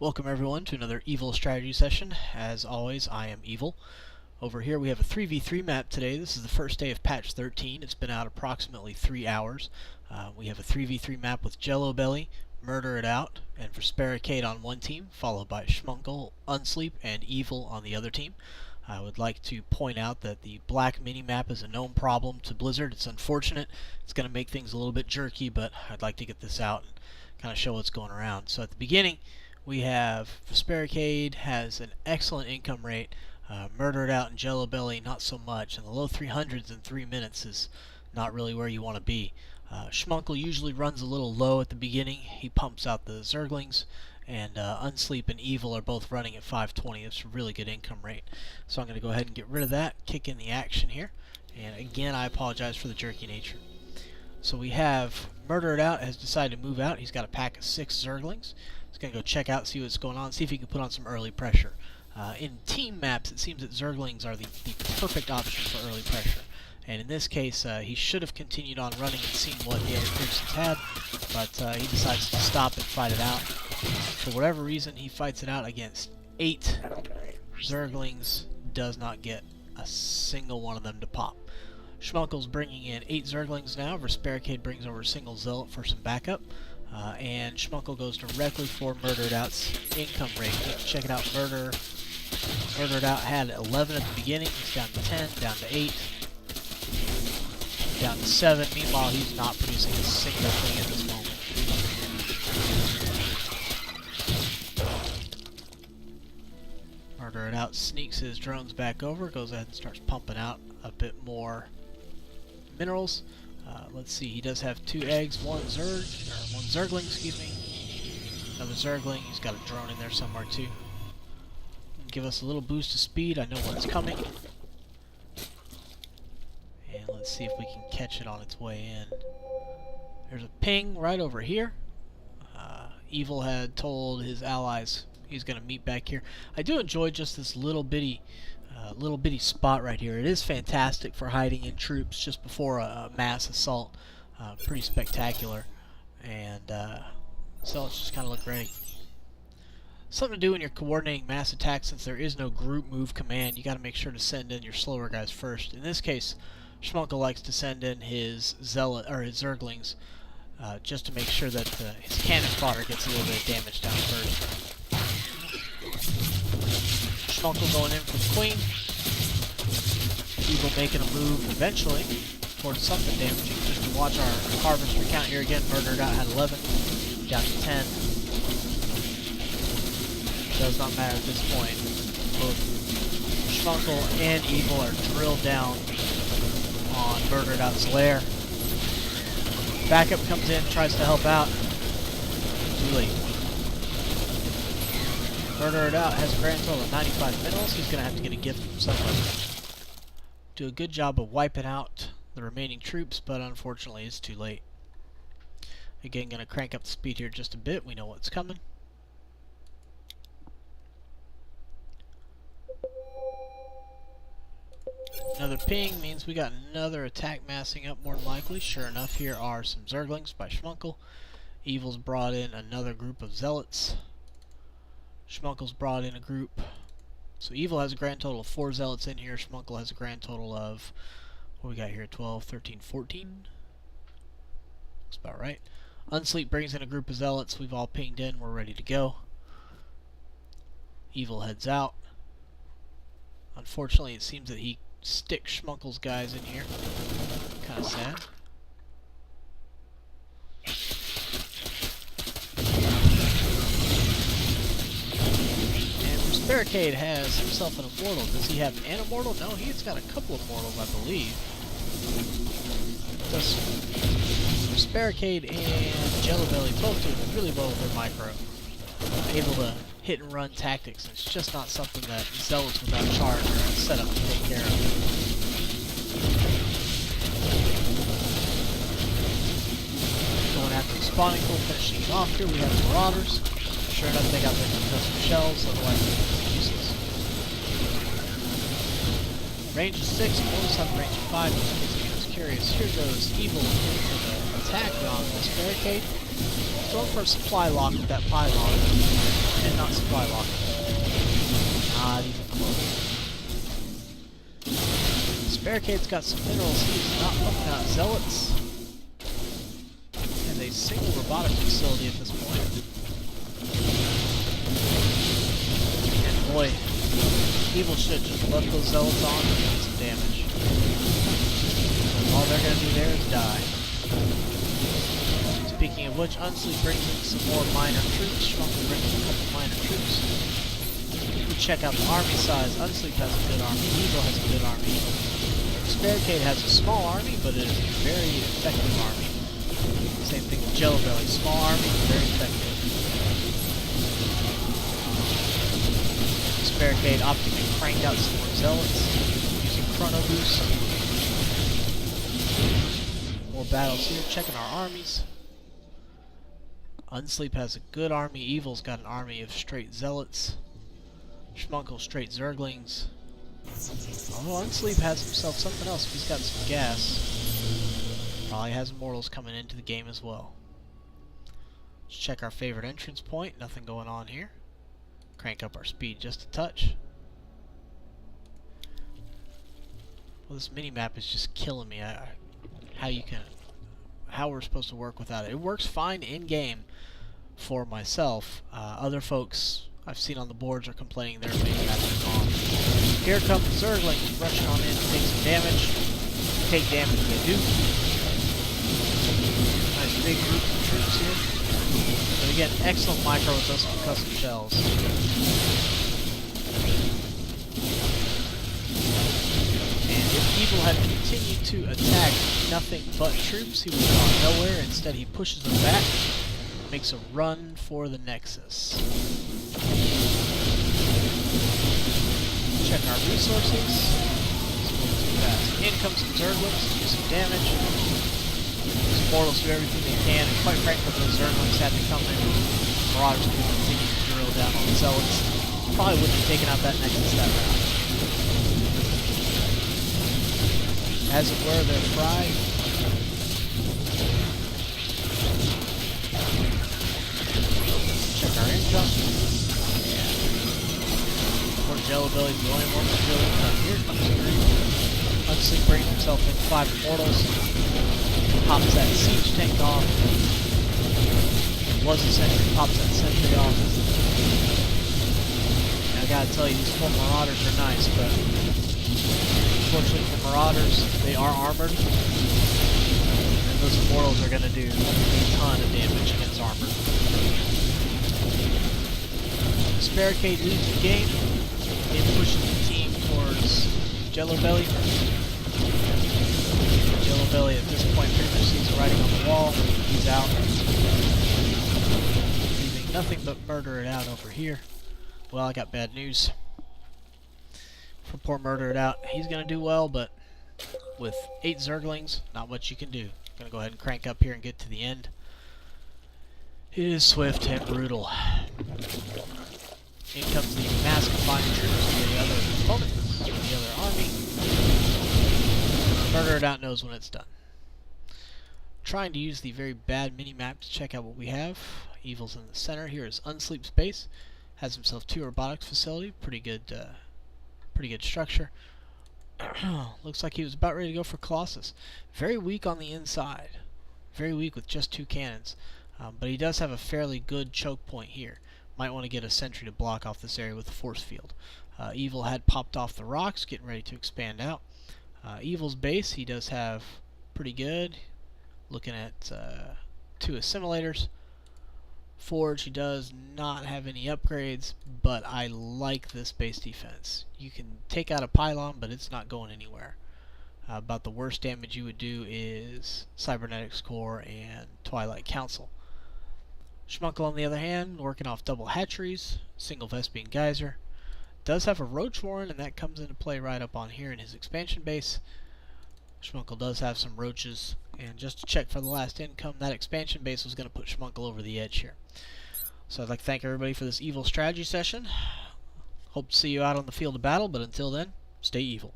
Welcome everyone to another Evil strategy session. As always, I am Evil. Over here we have a 3v3 map today. This is the first day of patch 13. It's been out approximately 3 hours. We have a 3v3 map with Jello Belly, Murder It Out, and Verspericade on one team, followed by Schmunkle, Unsleep, and Evil on the other team. I would like to point out that the black mini-map is a known problem to Blizzard. It's unfortunate. It's going to make things a little bit jerky, but I'd like to get this out and kind of show what's going around. So at the beginning, we have Verspericade has an excellent income rate. Murder It Out and Jello Belly, not so much. And the low 300s in 3 minutes is not really where you want to be. Schmunkle usually runs a little low at the beginning. He pumps out the Zerglings. And Unsleep and Evil are both running at 520. That's a really good income rate. So I'm going to go ahead and get rid of that, kick in the action here. And again, I apologize for the jerky nature. So we have Murder It Out has decided to move out. He's got a pack of 6 Zerglings. He's going to go check out, see what's going on, see if he can put on some early pressure. In team maps, it seems that Zerglings are the perfect option for early pressure. And in this case, he should have continued on running and seen what the other Crimsons had, but he decides to stop and fight it out. For whatever reason, he fights it out against 8 Zerglings, does not get a single one of them to pop. Schmunkle's bringing in 8 Zerglings now. Verspericade brings over a single Zealot for some backup. And Schmunkle goes directly for Murder It Out's income rate. Check it out, Murder It Out had 11 at the beginning. He's down to 10, down to 8, down to 7. Meanwhile, he's not producing a single thing at this moment. Murder It Out sneaks his drones back over, goes ahead and starts pumping out a bit more minerals. Let's see, he does have 2 eggs, one Zergling, excuse me. Another Zergling, he's got a drone in there somewhere too. Give us a little boost of speed, I know what's coming. And let's see if we can catch it on its way in. There's a ping right over here. Evil had told his allies he's going to meet back here. I do enjoy just this little bitty spot right here. It is fantastic for hiding in troops just before a mass assault. Pretty spectacular. And so let's just kind of look ready. Something to do when you're coordinating mass attacks, since there is no group move command. You got to make sure to send in your slower guys first. In this case, Schmunkle likes to send in his Zealot or his Zerglings just to make sure that his cannon fodder gets a little bit of damage down first. Schmunkle going in for the Queen. Evil making a move eventually towards something damaging. Just to watch our harvester count here again. Murder It Out had 11, down to 10. Does not matter at this point. Both Schmunkle and Evil are drilled down on Murder It Out's lair. Backup comes in, tries to help out. Too late. Murder It Out has a grand total of 95 minerals. He's going to have to get a gift from somewhere. Do a good job of wiping out the remaining troops, but unfortunately it's too late. Again, going to crank up the speed here just a bit. We know what's coming. Another ping means we got another attack massing up, more than likely. Sure enough, here are some Zerglings by Schmunkle. Evil's brought in another group of Zealots. Schmunkle's brought in a group. So Evil has a grand total of 4 Zealots in here. Schmunkle has a grand total of, what we got here, 12, 13, 14? Looks about right. Unsleep brings in a group of Zealots. We've all pinged in. We're ready to go. Evil heads out. Unfortunately, it seems that he sticks Schmunkle's guys in here. Kind of sad. Barricade has himself an immortal. Does he have an immortal? No, he's got a couple of immortals, I believe. Does Barricade and Jello Belly both doing really well with their micro. Able to hit and run tactics. It's just not something that Zealots without charge are set up to take care of. Going after the spawning pool, finishing it off here. We have the Marauders. Sure enough, they got their custom shells, otherwise it's useless. Range is 6, bonus on range of 5, just in case anyone's curious. Here goes Evil for the attack on this Barricade. Going for a supply lock with that pylon. And not supply locking. Not even close. This barricade's got some minerals. He's not pumping out zealots. And a single robotic facility at this point. And boy, Evil should have just left those zealots on and done some damage. All they're going to do there is die. Speaking of which, Unsleep brings in some more minor troops. Schmunkle brings in a couple minor troops. We check out the army size. Unsleep has a good army. Evil has a good army. This barricade has a small army, but it is a very effective army. Same thing with Jello Belly. Small army, very effective. This barricade opting to crank out some more zealots using chrono boost. More battles here. Checking our armies. Unsleep has a good army. Evil's got an army of straight zealots. Schmunkle straight zerglings. Oh, Unsleep has himself something else if he's got some gas. Probably has immortals coming into the game as well. Let's check our favorite entrance point. Nothing going on here. Crank up our speed just a touch. Well, this mini-map is just killing me. How we're supposed to work without it. It works fine in-game for myself. Other folks I've seen on the boards are complaining their mini-maps are gone. Here come the Zerglings rushing on in to take some damage. Take damage they do. Nice big group of troops here. But again, excellent micro with those custom shells. If Evil had continued to attack nothing but troops, he would have gone nowhere. Instead, he pushes them back, makes a run for the Nexus. Check our resources. Too fast. In comes some Zerglings to do some damage. These mortals do everything they can, and quite frankly, if those Zerglings had to come in, Marauders could continue to drill down on the Zealots. Probably wouldn't have taken out that Nexus that round. As it were, they're fried. Check our income. Yeah. Poor Jello Belly's the only one with real income. Here comes the green. Unsleep brings himself in 5 immortals. Pops that siege tank off. Was a sentry, pops that sentry off. Now, I gotta tell you, these 4 Marauders are nice, but unfortunately for Marauders, they are armored, and those immortals are going to do a ton of damage against armor. This barricade leads the game. It pushes the team towards Jello Belly. Jello Belly at this point pretty much sees the writing on the wall. He's out. Leaving nothing but murder it out over here. Well, I got bad news. For poor Murder It Out, he's going to do well, but with 8 Zerglings, not much you can do. Going to go ahead and crank up here and get to the end. It is swift and brutal. In comes the mass combined troops of the other opponent, the other army. Murder It Out knows when it's done. Trying to use the very bad mini-map to check out what we have. Evil's in the center. Here is Unsleep's base. Has himself 2 robotics facility. Pretty good structure. Looks like he was about ready to go for Colossus. Very weak on the inside. Very weak with just 2 cannons. But he does have a fairly good choke point here. Might want to get a sentry to block off this area with a force field. Evil had popped off the rocks, getting ready to expand out. Evil's base, he does have pretty good. Looking at 2 assimilators. Forge, he does not have any upgrades, but I like this base defense. You can take out a pylon, but it's not going anywhere. About the worst damage you would do is Cybernetics Core and Twilight Council. Schmunkle, on the other hand, working off double hatcheries, single Vespian Geyser. Does have a Roach Warren, and that comes into play right up on here in his expansion base. Schmunkle does have some roaches, and just to check for the last income, that expansion base was going to put Schmunkle over the edge here. So I'd like to thank everybody for this evil strategy session. Hope to see you out on the field of battle, but until then, stay evil.